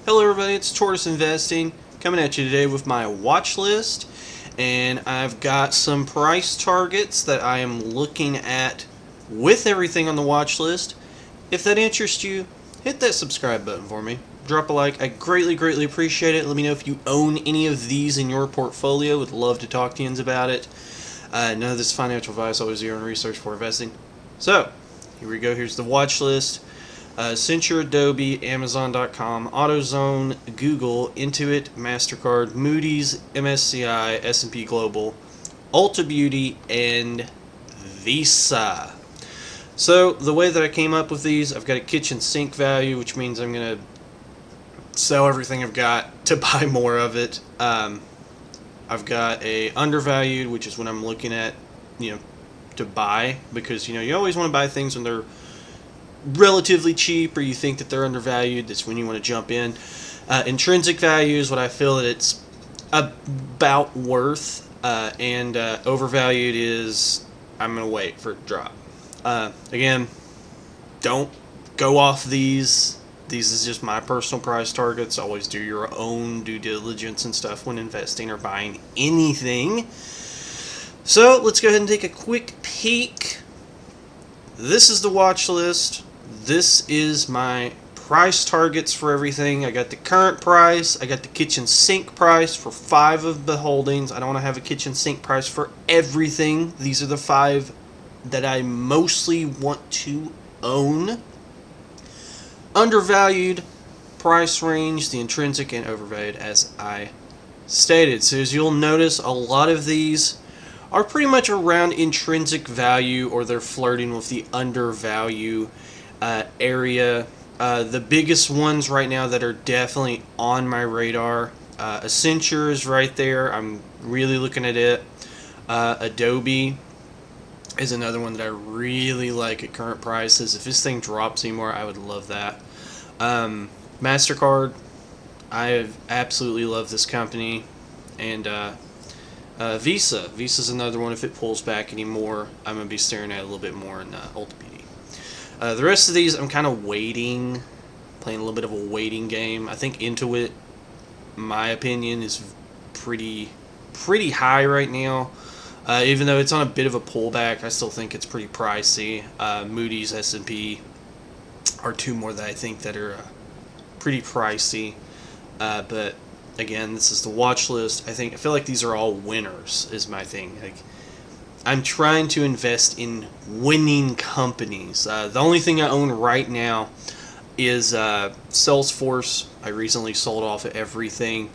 Hello everybody, it's Tortoise Investing coming at you today with my watch list, and I've got some price targets that I am looking at with everything on the watch list. If that interests you, hit that subscribe button for me. Drop a like. I greatly appreciate it. Let me know if you own any of these in your portfolio. Would love to talk to you about it. None of this financial advice, always your own research for investing. So, here we go. Here's the watch list. Accenture, Adobe, Amazon.com, AutoZone, Google, Intuit, MasterCard, Moody's, MSCI, S&P Global, Ulta Beauty, and Visa. So the way that I came up with these, I've got a kitchen sink value, which means I'm going to sell everything I've got to buy more of it. I've got a undervalued, which is when I'm looking at, to buy, because you always want to buy things when they're relatively cheap or you think that they're undervalued. That's when you want to jump in. Intrinsic value is what I feel that it's about worth, and overvalued is I'm going to wait for it to drop. Again, don't go off these. These is just my personal price targets. Always do your own due diligence and stuff when investing or buying anything. So let's go ahead and take a quick peek. This is the watch list. This is my price targets for everything. I got the current price. I got the kitchen sink price for 5 of the holdings. I don't want to have a kitchen sink price for everything. These are the 5 that I mostly want to own. Undervalued, price range, the intrinsic, and overvalued as I stated. So as you'll notice, a lot of these are pretty much around intrinsic value, or they're flirting with the undervalue area. The biggest ones right now that are definitely on my radar, Accenture is right there. I'm really looking at it. Adobe is another one that I really like at current prices. If this thing drops anymore, I would love that. MasterCard, I absolutely love this company. And Visa. Visa's another one. If it pulls back anymore, I'm going to be staring at it a little bit more in Ulta Beauty. The rest of these, I'm kind of waiting, playing a little bit of a waiting game. I think Intuit, my opinion, is pretty high right now. Even though it's on a bit of a pullback, I still think it's pretty pricey. Moody's, S&P are 2 more that I think that are pretty pricey. But again, this is the watch list. I feel like these are all winners is my thing. Like, I'm trying to invest in winning companies. The only thing I own right now is Salesforce. I recently sold off everything,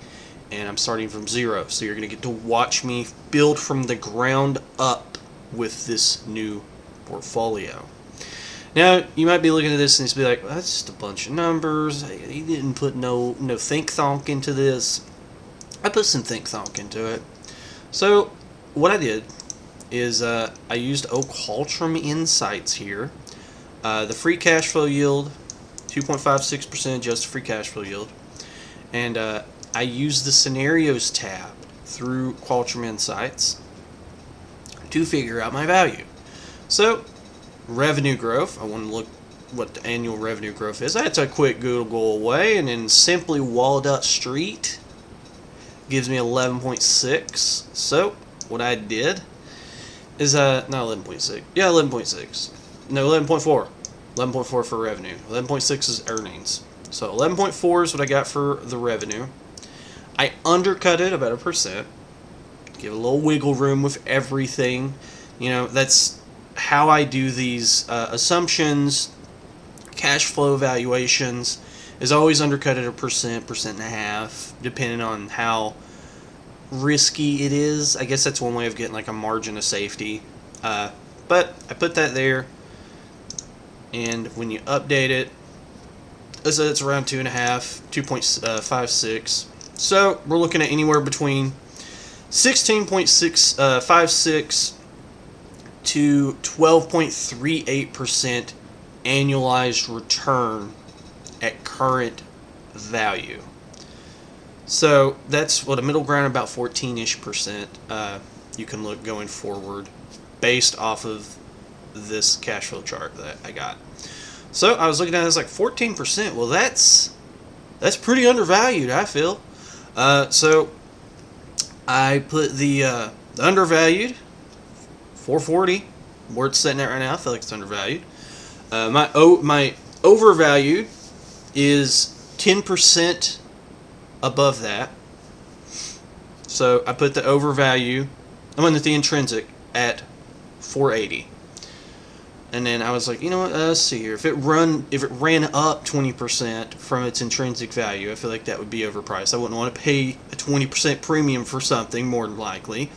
and I'm starting from zero. So you're going to get to watch me build from the ground up with this new portfolio. Now, you might be looking at this and just be like, well, that's just a bunch of numbers. He didn't put no think-thonk into this. I put some think-thonk into it. So, what I did is I used Oak Haltram Insights here. The free cash flow yield, 2.56% adjusted free cash flow yield. And I used the Scenarios tab through Qualtrim Insights to figure out my value. So, revenue growth, I want to look what the annual revenue growth is. I had to quick Google away, and then simply Walnut Street gives me 11.6. So what I did is not 11.6. Yeah, 11.6. No, 11.4. 11.4 for revenue. 11.6 is earnings. So 11.4 is what I got for the revenue. I undercut it about 1%. Give a little wiggle room with everything. That's how I do these assumptions. Cash flow valuations is always undercut at 1%, 1.5%, depending on how risky it is. I guess that's one way of getting like a margin of safety. But I put that there, and when you update it, it's around 2.5, 2.56. So we're looking at anywhere between 16.56 to 12.38% annualized return at current value. So that's what a middle ground, about 14-ish%. You can look going forward based off of this cash flow chart that I got. So I was looking at it, it's like 14%. Well, that's That's pretty undervalued, I feel. So I put the undervalued 440 where it's sitting at right now. I feel like it's undervalued. My overvalued is 10% above that. So I put the overvalue, the intrinsic at 480. And then I was like, you know what? Let's see here. If it ran up 20% from its intrinsic value, I feel like that would be overpriced. I wouldn't want to pay a 20% premium for something, more than likely.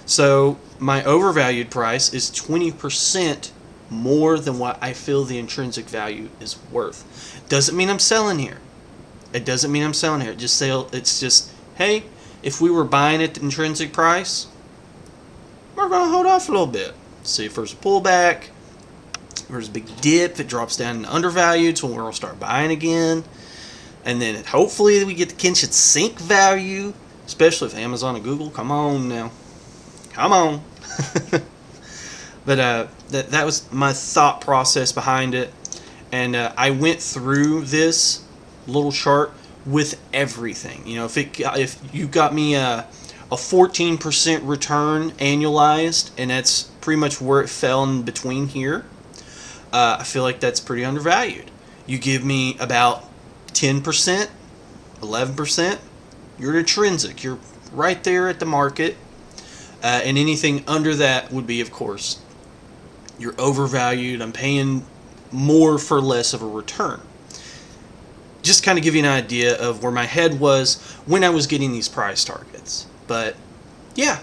So my overvalued price is 20% more than what I feel the intrinsic value is worth. Doesn't mean I'm selling here. It doesn't mean I'm selling here. It's just, hey, if we were buying at the intrinsic price, we're going to hold off a little bit. See if there's a pullback. If there's a big dip. If it drops down to undervalued, it's when we're going to start buying again. And then hopefully we get the Kenshin Sync value, especially if Amazon and Google. Come on now. Come on. But that was my thought process behind it. And I went through this little chart with everything. You know, if you got me a 14% return annualized, and that's pretty much where it fell in between here, I feel like that's pretty undervalued. You give me about 10%, 11%, you're intrinsic. You're right there at the market. And anything under that would be, of course, you're overvalued. I'm paying more for less of a return. Just kind of give you an idea of where my head was when I was getting these price targets. But yeah,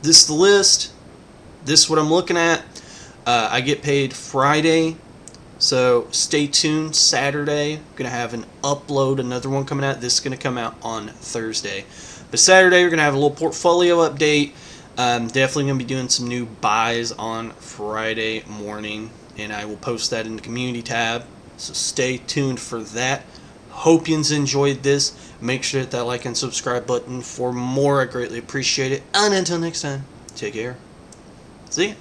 this is the list. This is what I'm looking at. I get paid Friday, so stay tuned. Saturday, I'm going to have another one coming out. This is going to come out on Thursday. But Saturday, we're going to have a little portfolio update. Definitely going to be doing some new buys on Friday morning, and I will post that in the community tab. So stay tuned for that. Hope you enjoyed this. Make sure to hit that like and subscribe button for more. I greatly appreciate it. And until next time, take care. See you.